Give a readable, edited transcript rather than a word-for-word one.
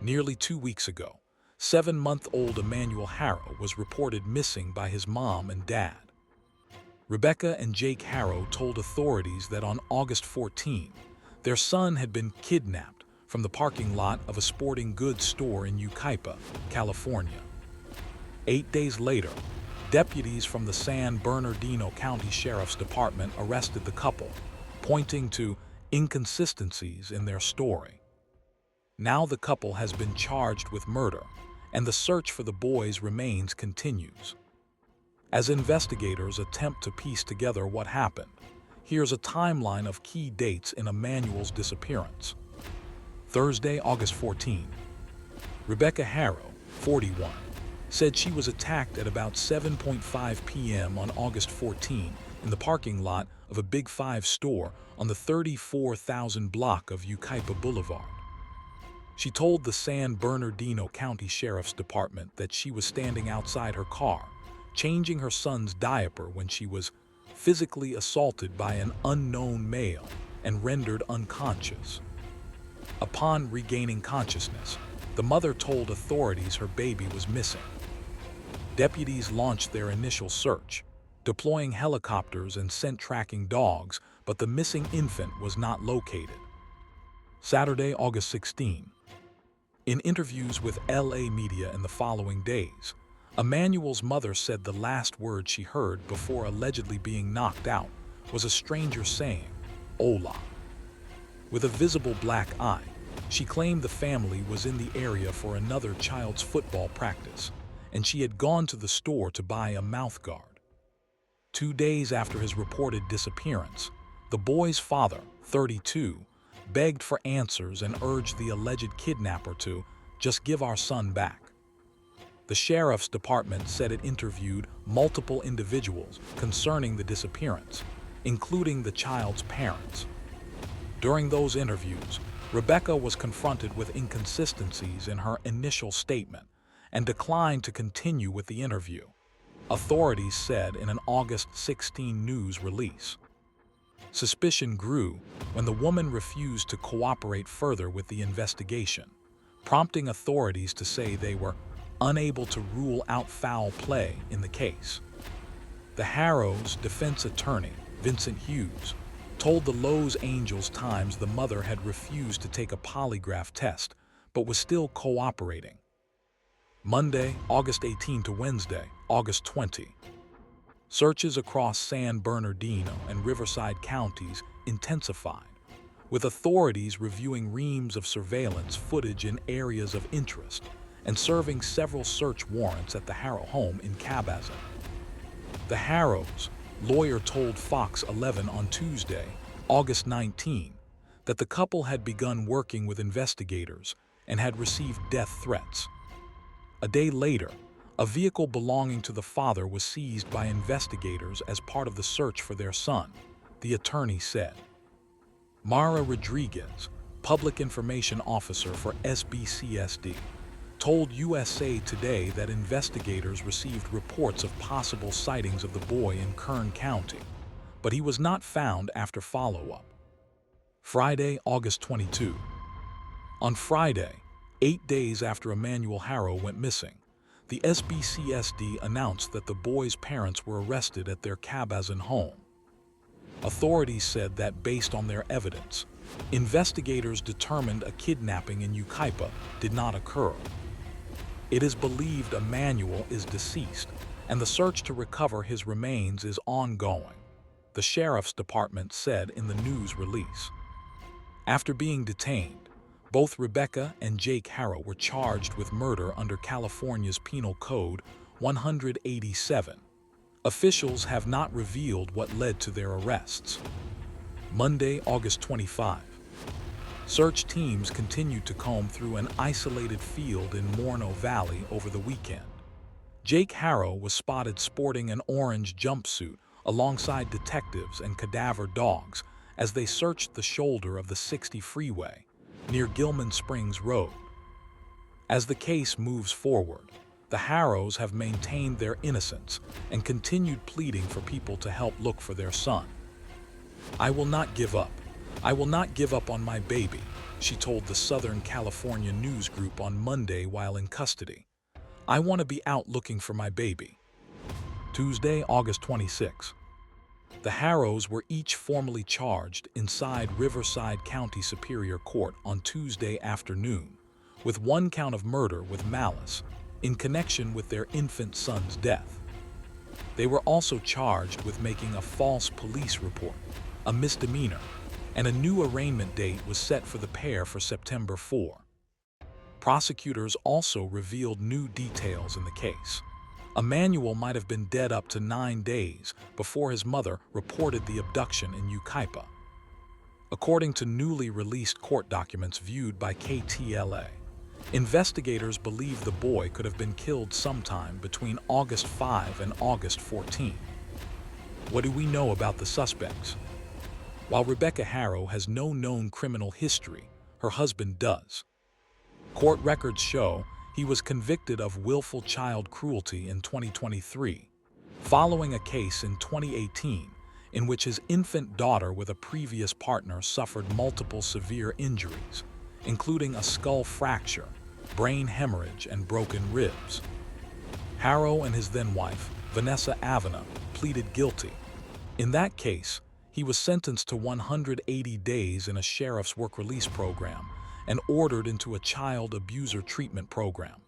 Nearly 2 weeks ago, 7-month-old Emmanuel Harrow was reported missing by his mom and dad. Rebecca and Jake Harrow told authorities that on August 14, their son had been kidnapped from the parking lot of a sporting goods store in Yucaipa, California. 8 days later, deputies from the San Bernardino County Sheriff's Department arrested the couple, pointing to inconsistencies in their story. Now the couple has been charged with murder, and the search for the boys' remains continues. As investigators attempt to piece together what happened, here's a timeline of key dates in Emmanuel's disappearance. Thursday, August 14. Rebecca Harrow, 41, said she was attacked at about 7:05 p.m. on August 14 in the parking lot of a Big Five store on the 34,000 block of Yucaipa Boulevard. She told the San Bernardino County Sheriff's Department that she was standing outside her car, changing her son's diaper when she was physically assaulted by an unknown male and rendered unconscious. Upon regaining consciousness, the mother told authorities her baby was missing. Deputies launched their initial search, deploying helicopters and scent tracking dogs, but the missing infant was not located. Saturday, August 16. In interviews with LA media in the following days, Emmanuel's mother said the last word she heard before allegedly being knocked out was a stranger saying, "Hola." With a visible black eye, she claimed the family was in the area for another child's football practice, and she had gone to the store to buy a mouthguard. 2 days after his reported disappearance, the boy's father, 32, begged for answers and urged the alleged kidnapper to just give our son back. The sheriff's department said it interviewed multiple individuals concerning the disappearance, including the child's parents. During those interviews, Rebecca was confronted with inconsistencies in her initial statement and declined to continue with the interview, authorities said in an August 16 news release. Suspicion grew when the woman refused to cooperate further with the investigation, prompting authorities to say they were unable to rule out foul play in the case. The Harrows' defense attorney, Vincent Hughes, told the Los Angeles Times the mother had refused to take a polygraph test but was still cooperating. Monday, August 18 to Wednesday, August 20. Searches across San Bernardino and Riverside counties intensified, with authorities reviewing reams of surveillance footage in areas of interest and serving several search warrants at the Harrow home in Cabazon. The Harrows' lawyer told Fox 11 on Tuesday, August 19, that the couple had begun working with investigators and had received death threats. A day later, a vehicle belonging to the father was seized by investigators as part of the search for their son, the attorney said. Mara Rodriguez, public information officer for SBCSD, told USA Today that investigators received reports of possible sightings of the boy in Kern County, but he was not found after follow-up. Friday, August 22. On Friday, 8 days after Emmanuel Harrow went missing, the SBCSD announced that the boy's parents were arrested at their Cabazon home. Authorities said that based on their evidence, investigators determined a kidnapping in Yucaipa did not occur. It is believed Emmanuel is deceased, and the search to recover his remains is ongoing, the sheriff's department said in the news release. After being detained, both Rebecca and Jake Harrow were charged with murder under California's Penal Code 187. Officials have not revealed what led to their arrests. Monday, August 25. Search teams continued to comb through an isolated field in Moreno Valley over the weekend. Jake Harrow was spotted sporting an orange jumpsuit alongside detectives and cadaver dogs as they searched the shoulder of the 60 freeway near Gilman Springs Road. As the case moves forward, the Harrows have maintained their innocence and continued pleading for people to help look for their son. "I will not give up. I will not give up on my baby," she told the Southern California News Group on Monday while in custody. "I want to be out looking for my baby." Tuesday, August 26. The Harrows were each formally charged inside Riverside County Superior Court on Tuesday afternoon with one count of murder with malice in connection with their infant son's death. They were also charged with making a false police report, a misdemeanor, and a new arraignment date was set for the pair for September 4. Prosecutors also revealed new details in the case. Emmanuel might have been dead up to 9 days before his mother reported the abduction in Yucaipa. According to newly released court documents viewed by KTLA, investigators believe the boy could have been killed sometime between August 5 and August 14. What do we know about the suspects? While Rebecca Harrow has no known criminal history, her husband does. Court records show he was convicted of willful child cruelty in 2023, following a case in 2018 in which his infant daughter with a previous partner suffered multiple severe injuries, including a skull fracture, brain hemorrhage, and broken ribs. Harrow and his then-wife, Vanessa Avena, pleaded guilty. In that case, he was sentenced to 180 days in a sheriff's work release program and ordered into a child abuser treatment program.